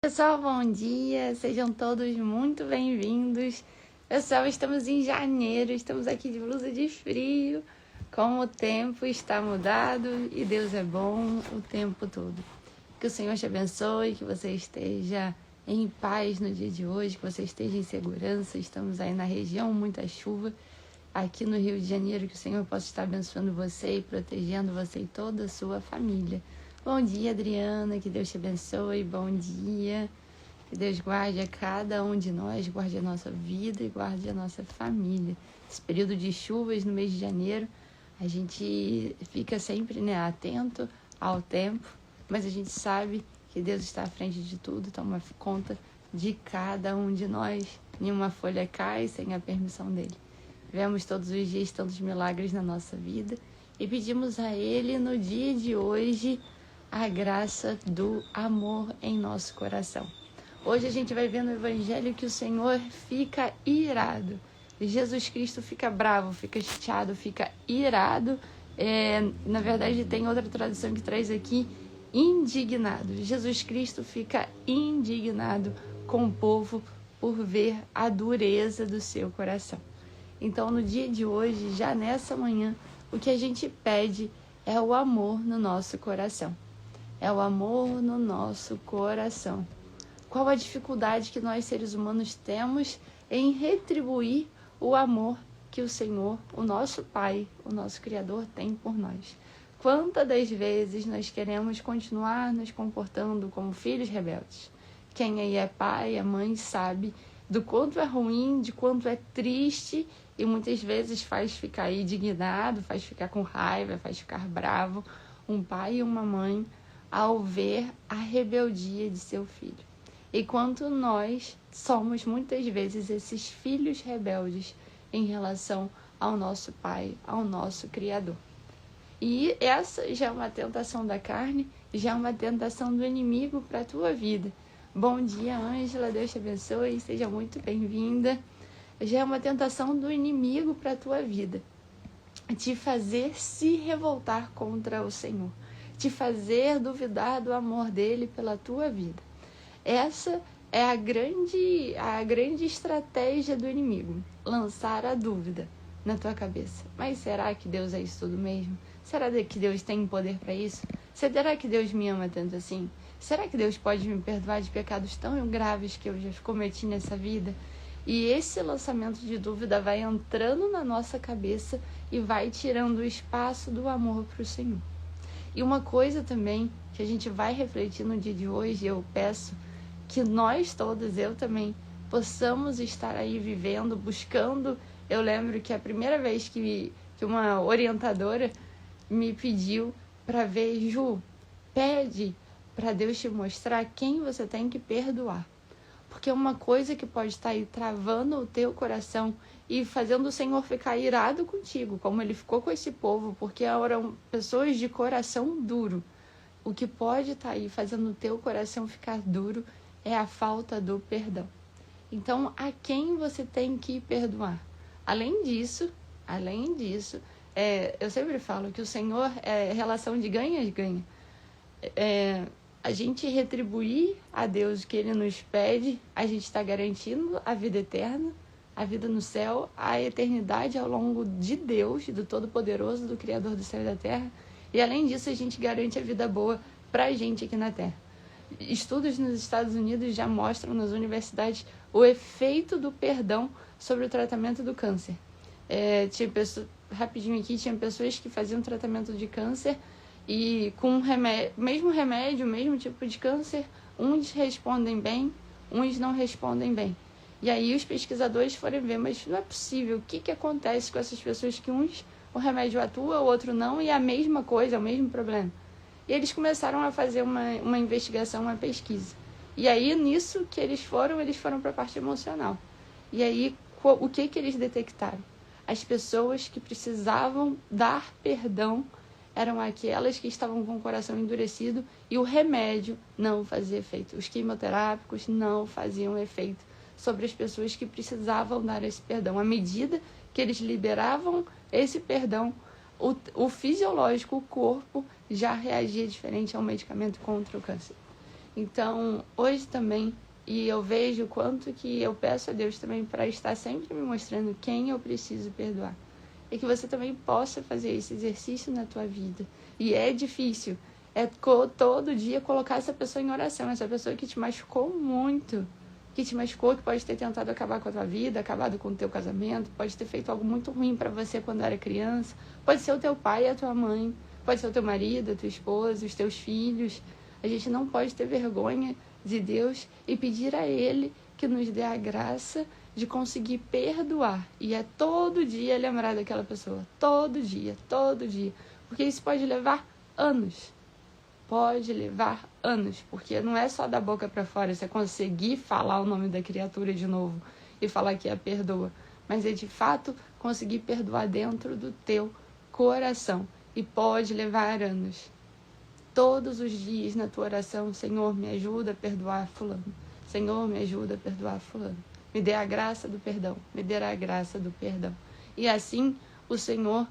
Pessoal, bom dia, sejam todos muito bem-vindos. Pessoal, estamos em janeiro, estamos aqui de blusa de frio, como o tempo está mudado e Deus é bom o tempo todo. Que o Senhor te abençoe, que você esteja em paz no dia de hoje, que você esteja em segurança. Estamos aí na região, muita chuva aqui no Rio de Janeiro, que o Senhor possa estar abençoando você e protegendo você e toda a sua família. Bom dia, Adriana, que Deus te abençoe, bom dia, que Deus guarde a cada um de nós, guarde a nossa vida e guarde a nossa família. Esse período de chuvas no mês de janeiro, a gente fica sempre atento ao tempo, mas a gente sabe que Deus está à frente de tudo, toma conta de cada um de nós. Nenhuma folha cai sem a permissão dele. Vemos todos os dias tantos milagres na nossa vida e pedimos a Ele no dia de hoje a graça do amor em nosso coração. Hoje a gente vai ver no Evangelho que o Senhor fica irado. Jesus Cristo fica bravo, fica chateado, fica irado. Na verdade, tem outra tradução que traz aqui, indignado. Jesus Cristo fica indignado com o povo por ver a dureza do seu coração. Então, no dia de hoje, já nessa manhã, o que a gente pede é o amor no nosso coração. É o amor no nosso coração. Qual a dificuldade que nós, seres humanos, temos em retribuir o amor que o Senhor, o nosso Pai, o nosso Criador, tem por nós? Quantas das vezes nós queremos continuar nos comportando como filhos rebeldes? Quem aí é pai, é mãe, sabe do quanto é ruim, de quanto é triste e muitas vezes faz ficar indignado, faz ficar com raiva, faz ficar bravo um pai e uma mãe ao ver a rebeldia de seu filho. E quanto nós somos muitas vezes esses filhos rebeldes em relação ao nosso Pai, ao nosso Criador. E essa já é uma tentação da carne, já é uma tentação do inimigo para a tua vida. Bom dia, Ângela, Deus te abençoe, seja muito bem-vinda. Já é uma tentação do inimigo para a tua vida, te fazer se revoltar contra o Senhor, te fazer duvidar do amor dele pela tua vida. Essa é a grande estratégia do inimigo, lançar a dúvida na tua cabeça. Mas será que Deus é isso tudo mesmo? Será que Deus tem poder para isso? Será que Deus me ama tanto assim? Será que Deus pode me perdoar de pecados tão graves que eu já cometi nessa vida? E esse lançamento de dúvida vai entrando na nossa cabeça e vai tirando o espaço do amor para o Senhor. E uma coisa também que a gente vai refletir no dia de hoje, eu peço que nós todos, eu também, possamos estar aí vivendo, buscando. Eu lembro que a primeira vez que uma orientadora me pediu para ver, Ju, pede para Deus te mostrar quem você tem que perdoar. Porque uma coisa que pode estar aí travando o teu coração e fazendo o Senhor ficar irado contigo, como ele ficou com esse povo, porque eram pessoas de coração duro. O que pode estar aí fazendo o teu coração ficar duro é a falta do perdão. Então, a quem você tem que perdoar? Além disso, eu sempre falo que o Senhor é relação de ganha-ganha. A gente retribuir a Deus o que Ele nos pede, a gente está garantindo a vida eterna, a vida no céu, a eternidade ao longo de Deus, do Todo-Poderoso, do Criador do céu e da terra. E além disso, a gente garante a vida boa para a gente aqui na terra. Estudos nos Estados Unidos já mostram nas universidades o efeito do perdão sobre o tratamento do câncer. Tinha pessoas que faziam tratamento de câncer e com mesmo remédio, mesmo tipo de câncer, uns respondem bem, uns não respondem bem. E aí os pesquisadores foram ver, mas não é possível, o que acontece com essas pessoas que o remédio atua, o outro não, e é a mesma coisa, é o mesmo problema. E eles começaram a fazer uma investigação, uma pesquisa. E aí, nisso que eles foram para a parte emocional. E aí, o que eles detectaram? As pessoas que precisavam dar perdão eram aquelas que estavam com o coração endurecido e o remédio não fazia efeito. Os quimioterápicos não faziam efeito sobre as pessoas que precisavam dar esse perdão. À medida que eles liberavam esse perdão, o fisiológico, o corpo, já reagia diferente ao medicamento contra o câncer. Então, hoje também, e eu vejo o quanto que eu peço a Deus também para estar sempre me mostrando quem eu preciso perdoar. E que você também possa fazer esse exercício na tua vida. E é difícil. É todo dia colocar essa pessoa em oração. Essa pessoa que te machucou muito. Que te machucou, que pode ter tentado acabar com a tua vida, acabado com o teu casamento. Pode ter feito algo muito ruim para você quando era criança. Pode ser o teu pai e a tua mãe. Pode ser o teu marido, a tua esposa, os teus filhos. A gente não pode ter vergonha de Deus e pedir a Ele que nos dê a graça de conseguir perdoar. E é todo dia lembrar daquela pessoa. Todo dia. Porque isso pode levar anos. Pode levar anos. Porque não é só da boca para fora, você conseguir falar o nome da criatura de novo e falar que a perdoa. Mas é de fato conseguir perdoar dentro do teu coração. E pode levar anos. Todos os dias na tua oração, Senhor, me ajuda a perdoar fulano. Senhor, me ajuda a perdoar fulano. Me dê a graça do perdão. Me dê a graça do perdão. E assim, o Senhor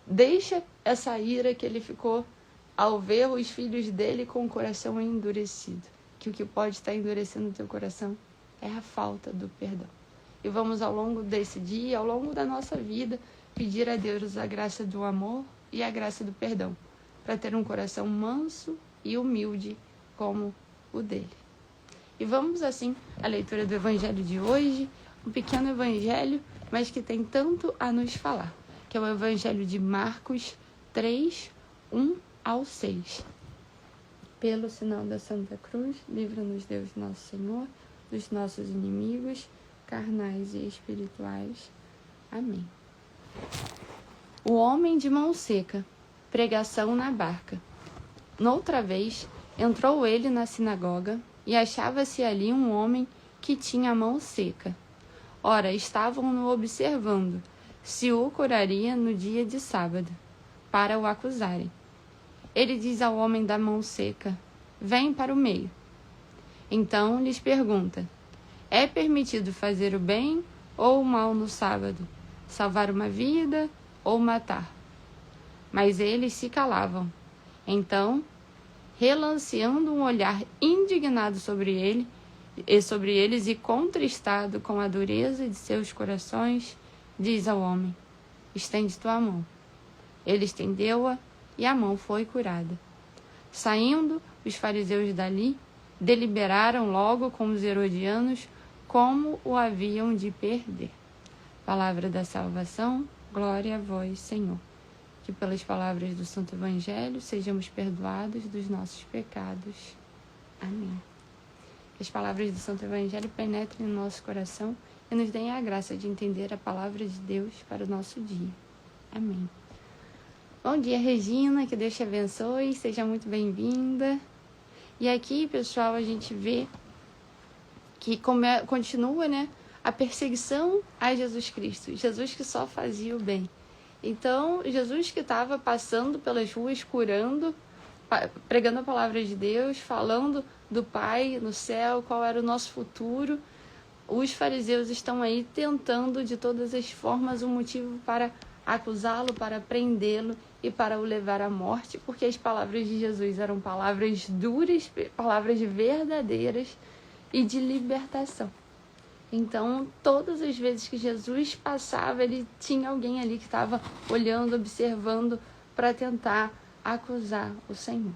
deixa essa ira que ele ficou ao ver os filhos dele com o coração endurecido. Que o que pode estar endurecendo o teu coração é a falta do perdão. E vamos ao longo desse dia, ao longo da nossa vida, pedir a Deus a graça do amor e a graça do perdão, para ter um coração manso e humilde como o dele. E vamos assim à leitura do evangelho de hoje, um pequeno evangelho, mas que tem tanto a nos falar, que é o evangelho de Marcos 3, 1 ao 6. Pelo sinal da Santa Cruz, livra-nos Deus nosso Senhor, dos nossos inimigos, carnais e espirituais. Amém. O homem de mão seca. Pregação na barca. Noutra vez, entrou ele na sinagoga e achava-se ali um homem que tinha a mão seca. Ora, estavam-no observando se o curaria no dia de sábado, para o acusarem. Ele diz ao homem da mão seca: vem para o meio. Então lhes pergunta: é permitido fazer o bem ou o mal no sábado? Salvar uma vida ou matar? Mas eles se calavam. Então, relanceando um olhar indignado sobre eles e contristado com a dureza de seus corações, diz ao homem: estende tua mão. Ele estendeu-a e a mão foi curada. Saindo os fariseus dali, deliberaram logo com os herodianos como o haviam de perder. Palavra da salvação, glória a vós, Senhor. Que pelas palavras do Santo Evangelho sejamos perdoados dos nossos pecados. Amém. Que as palavras do Santo Evangelho penetrem no nosso coração e nos deem a graça de entender a palavra de Deus para o nosso dia. Amém. Bom dia, Regina, que Deus te abençoe, seja muito bem-vinda. E aqui, pessoal, a gente vê que continua, a perseguição a Jesus Cristo. Jesus que só fazia o bem. Então, Jesus que estava passando pelas ruas, curando, pregando a palavra de Deus, falando do Pai no céu, qual era o nosso futuro. Os fariseus estão aí tentando de todas as formas um motivo para acusá-lo, para prendê-lo e para o levar à morte, porque as palavras de Jesus eram palavras duras, palavras verdadeiras e de libertação. Então, todas as vezes que Jesus passava, ele tinha alguém ali que estava olhando, observando, para tentar acusar o Senhor.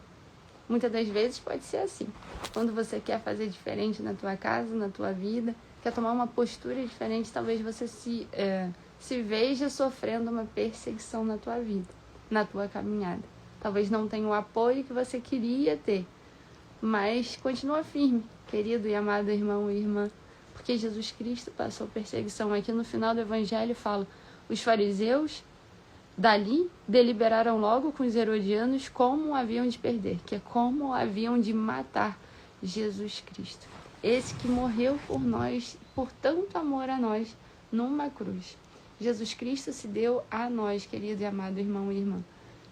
Muitas das vezes pode ser assim. Quando você quer fazer diferente na tua casa, na tua vida, quer tomar uma postura diferente, talvez você se veja sofrendo uma perseguição na tua vida, na tua caminhada. Talvez não tenha o apoio que você queria ter, mas continua firme, querido e amado irmão e irmã, porque Jesus Cristo passou perseguição. Aqui no final do Evangelho fala: os fariseus dali deliberaram logo com os herodianos como haviam de perder, que é como haviam de matar Jesus Cristo. Esse que morreu por nós, por tanto amor a nós, numa cruz. Jesus Cristo se deu a nós, querido e amado irmão e irmã,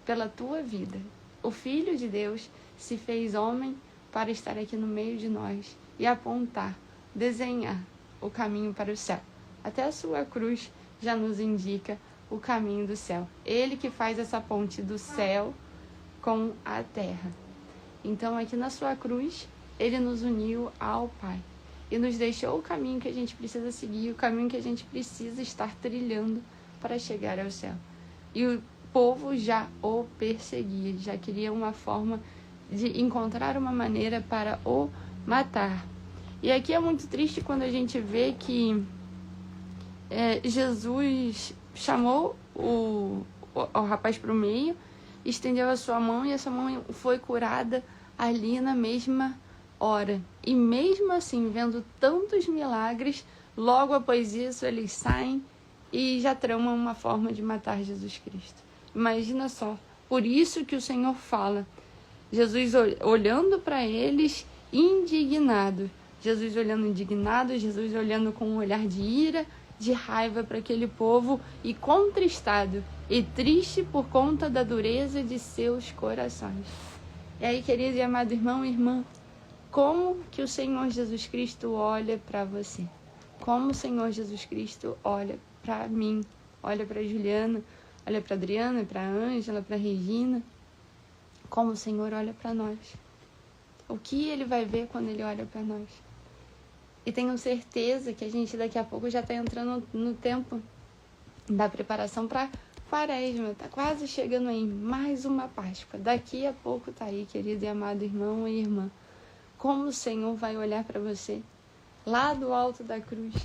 pela tua vida. O Filho de Deus se fez homem para estar aqui no meio de nós e apontar, desenhar o caminho para o céu. Até a sua cruz já nos indica o caminho do céu. Ele que faz essa ponte do céu com a terra. Então, aqui na sua cruz, ele nos uniu ao Pai e nos deixou o caminho que a gente precisa seguir, o caminho que a gente precisa estar trilhando para chegar ao céu. E o povo já o perseguia, já queria uma forma de encontrar uma maneira para o matar. E aqui é muito triste quando a gente vê que Jesus chamou o rapaz para o meio, estendeu a sua mão e essa mão foi curada ali na mesma hora. E mesmo assim, vendo tantos milagres, logo após isso eles saem e já tramam uma forma de matar Jesus Cristo. Imagina só, por isso que o Senhor fala, Jesus olhando para eles indignado, Jesus olhando indignado, Jesus olhando com um olhar de ira, de raiva para aquele povo e contristado e triste por conta da dureza de seus corações. E aí, querido e amado irmão e irmã, como que o Senhor Jesus Cristo olha para você? Como o Senhor Jesus Cristo olha para mim? Olha para Juliana, olha para Adriana, para Ângela, para Regina? Como o Senhor olha para nós? O que Ele vai ver quando Ele olha para nós? E tenho certeza que a gente daqui a pouco já está entrando no tempo da preparação para Quaresma. Está quase chegando aí, mais uma Páscoa. Daqui a pouco está aí, querido e amado irmão e irmã. Como o Senhor vai olhar para você? Lá do alto da cruz.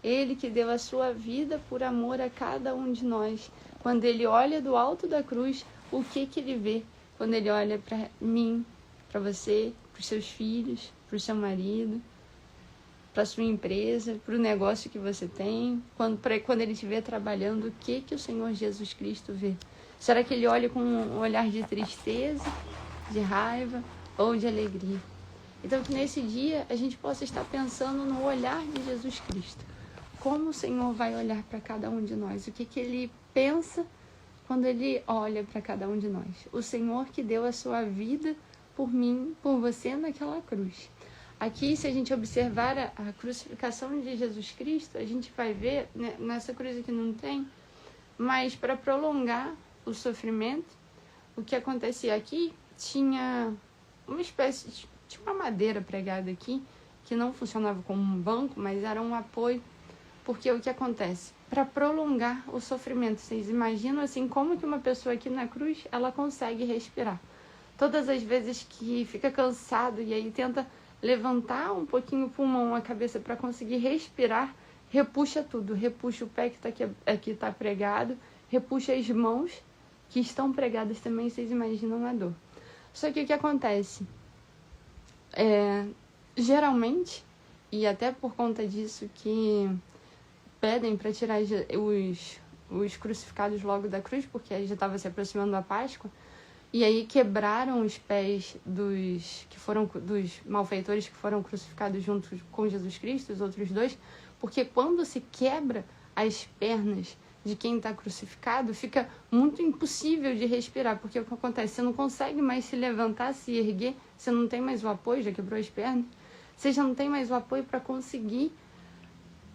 Ele que deu a sua vida por amor a cada um de nós. Quando Ele olha do alto da cruz, o que Ele vê? Quando Ele olha para mim, para você, para os seus filhos, para o seu marido, para a sua empresa, para o negócio que você tem, quando Ele estiver trabalhando, o que o Senhor Jesus Cristo vê? Será que Ele olha com um olhar de tristeza, de raiva ou de alegria? Então que nesse dia a gente possa estar pensando no olhar de Jesus Cristo. Como o Senhor vai olhar para cada um de nós? O que Ele pensa quando Ele olha para cada um de nós? O Senhor que deu a sua vida por mim, por você naquela cruz. Aqui, se a gente observar a crucificação de Jesus Cristo, a gente vai ver, né, nessa cruz aqui não tem, mas para prolongar o sofrimento, o que acontecia aqui, tinha uma espécie, tinha uma madeira pregada aqui, que não funcionava como um banco, mas era um apoio, porque o que acontece? Para prolongar o sofrimento, vocês imaginam assim, como que uma pessoa aqui na cruz, ela consegue respirar? Todas as vezes que fica cansado e aí tenta levantar um pouquinho o pulmão, a cabeça para conseguir respirar, repuxa tudo, repuxa o pé que está pregado, repuxa as mãos que estão pregadas também, vocês imaginam a dor. Só que o que acontece? Geralmente, e até por conta disso que pedem para tirar os crucificados logo da cruz, porque aí já estava se aproximando a Páscoa, e aí quebraram os pés dos malfeitores que foram crucificados juntos com Jesus Cristo, os outros dois, porque quando se quebra as pernas de quem está crucificado, fica muito impossível de respirar, porque o que acontece? Você não consegue mais se levantar, se erguer, você não tem mais o apoio, já quebrou as pernas, você já não tem mais o apoio para conseguir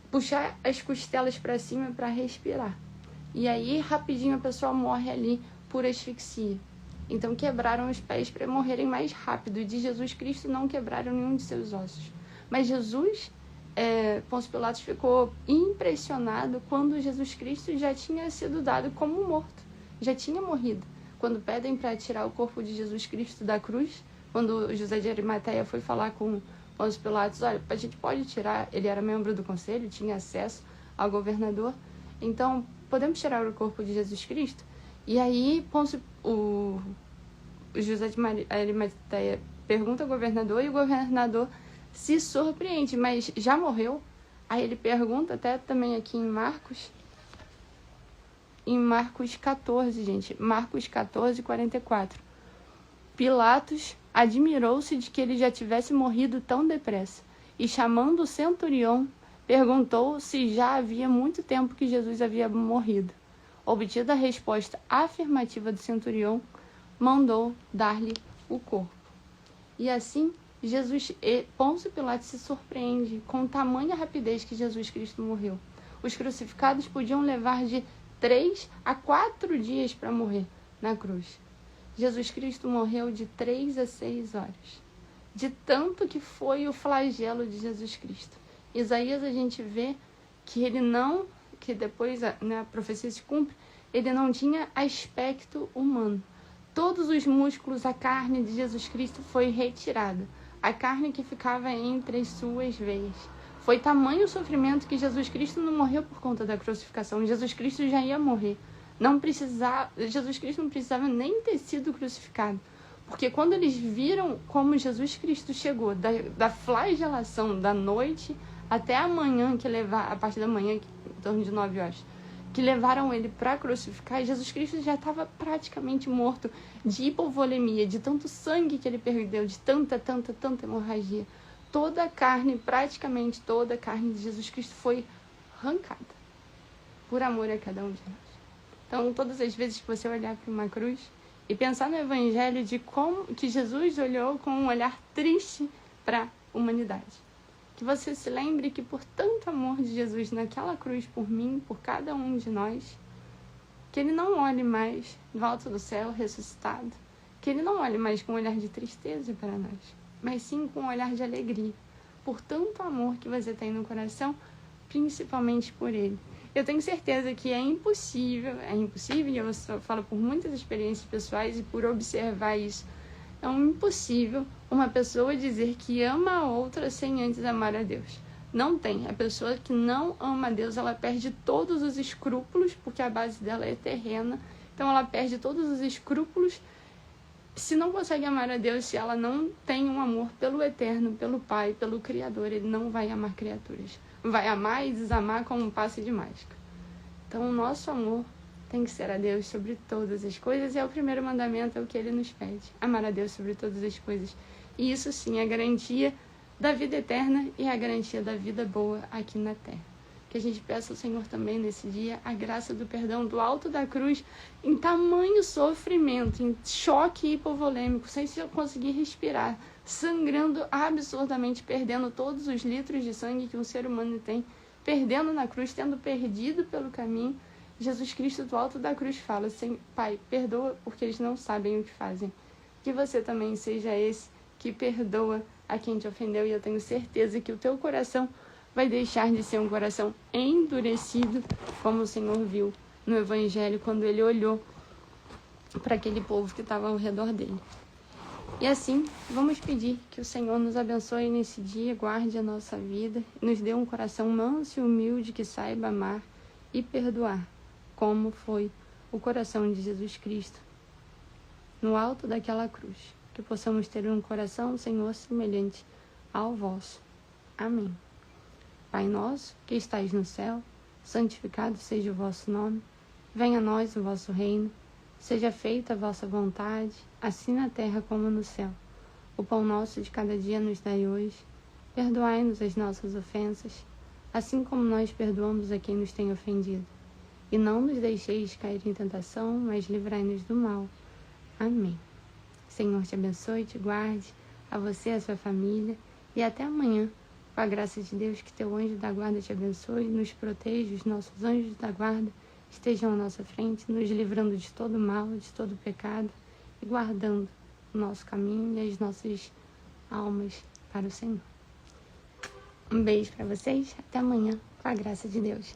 puxar as costelas para cima para respirar. E aí, rapidinho, a pessoa morre ali por asfixia. Então quebraram os pés para morrerem mais rápido. E de Jesus Cristo não quebraram nenhum de seus ossos. Mas Jesus, Pôncio Pilatos ficou impressionado quando Jesus Cristo já tinha sido dado como morto. Já tinha morrido. Quando pedem para tirar o corpo de Jesus Cristo da cruz, quando José de Arimateia foi falar com Pôncio Pilatos, olha, a gente pode tirar, ele era membro do conselho, tinha acesso ao governador, então podemos tirar o corpo de Jesus Cristo? E aí, o José de Arimateia pergunta ao governador e o governador se surpreende, mas já morreu? Aí ele pergunta, até também aqui em Marcos 14, gente, Marcos 14, 44. Pilatos admirou-se de que ele já tivesse morrido tão depressa e, chamando o centurião, perguntou se já havia muito tempo que Jesus havia morrido. Obtida a resposta afirmativa do centurião, mandou dar-lhe o corpo. E assim, Pôncio Pilatos se surpreende com tamanha rapidez que Jesus Cristo morreu. Os crucificados podiam levar de 3 a 4 dias para morrer na cruz. Jesus Cristo morreu de 3 a 6 horas. de tanto que foi o flagelo de Jesus Cristo. Isaías, a gente vê que ele não, que depois a profecia se cumpre, ele não tinha aspecto humano. Todos os músculos, a carne de Jesus Cristo foi retirada. A carne que ficava entre as suas veias. Foi tamanho o sofrimento que Jesus Cristo não morreu por conta da crucificação. Jesus Cristo já ia morrer. Jesus Cristo não precisava nem ter sido crucificado. Porque quando eles viram como Jesus Cristo chegou, da flagelação da noite até a manhã, a partir da manhã, em torno de 9 horas, que levaram ele para crucificar, Jesus Cristo já estava praticamente morto de hipovolemia, de tanto sangue que ele perdeu, de tanta hemorragia. Toda a carne, praticamente toda a carne de Jesus Cristo foi arrancada, por amor a cada um de nós. Então, todas as vezes que você olhar para uma cruz e pensar no Evangelho de como que Jesus olhou com um olhar triste para a humanidade, que você se lembre que por tanto amor de Jesus naquela cruz por mim, por cada um de nós, que ele não olhe mais do alto do céu ressuscitado, que ele não olhe mais com um olhar de tristeza para nós, mas sim com um olhar de alegria, por tanto amor que você tem no coração, principalmente por ele. Eu tenho certeza que é impossível, e eu falo por muitas experiências pessoais e por observar isso, é impossível uma pessoa dizer que ama a outra sem antes amar a Deus. Não tem. A pessoa que não ama a Deus, ela perde todos os escrúpulos, porque a base dela é terrena, então ela perde todos os escrúpulos. Se não consegue amar a Deus, se ela não tem um amor pelo Eterno, pelo Pai, pelo Criador, ele não vai amar criaturas. Vai amar e desamar como um passe de mágica. Então, o nosso amor tem que ser a Deus sobre todas as coisas, e é o primeiro mandamento, é o que ele nos pede. Amar a Deus sobre todas as coisas. E isso sim é a garantia da vida eterna e a garantia da vida boa aqui na terra. Que a gente peça ao Senhor também nesse dia a graça do perdão do alto da cruz, em tamanho sofrimento, em choque hipovolêmico, sem se conseguir respirar, sangrando absurdamente, perdendo todos os litros de sangue que um ser humano tem, perdendo na cruz, tendo perdido pelo caminho. Jesus Cristo do alto da cruz fala assim: Pai, perdoa porque eles não sabem o que fazem. Que você também seja esse que perdoa a quem te ofendeu, e eu tenho certeza que o teu coração vai deixar de ser um coração endurecido, como o Senhor viu no Evangelho, quando ele olhou para aquele povo que estava ao redor dele. E assim, vamos pedir que o Senhor nos abençoe nesse dia, guarde a nossa vida, nos dê um coração manso e humilde que saiba amar e perdoar, como foi o coração de Jesus Cristo no alto daquela cruz. Que possamos ter um coração, Senhor, semelhante ao vosso. Amém. Pai nosso, que estais no céu, santificado seja o vosso nome. Venha a nós o vosso reino. Seja feita a vossa vontade, assim na terra como no céu. O pão nosso de cada dia nos dai hoje. Perdoai-nos as nossas ofensas, assim como nós perdoamos a quem nos tem ofendido. E não nos deixeis cair em tentação, mas livrai-nos do mal. Amém. Senhor te abençoe, te guarde, a você e a sua família. E até amanhã, com a graça de Deus, que teu anjo da guarda te abençoe, nos proteja, os nossos anjos da guarda estejam à nossa frente, nos livrando de todo mal, de todo pecado, e guardando o nosso caminho e as nossas almas para o Senhor. Um beijo para vocês, até amanhã, com a graça de Deus.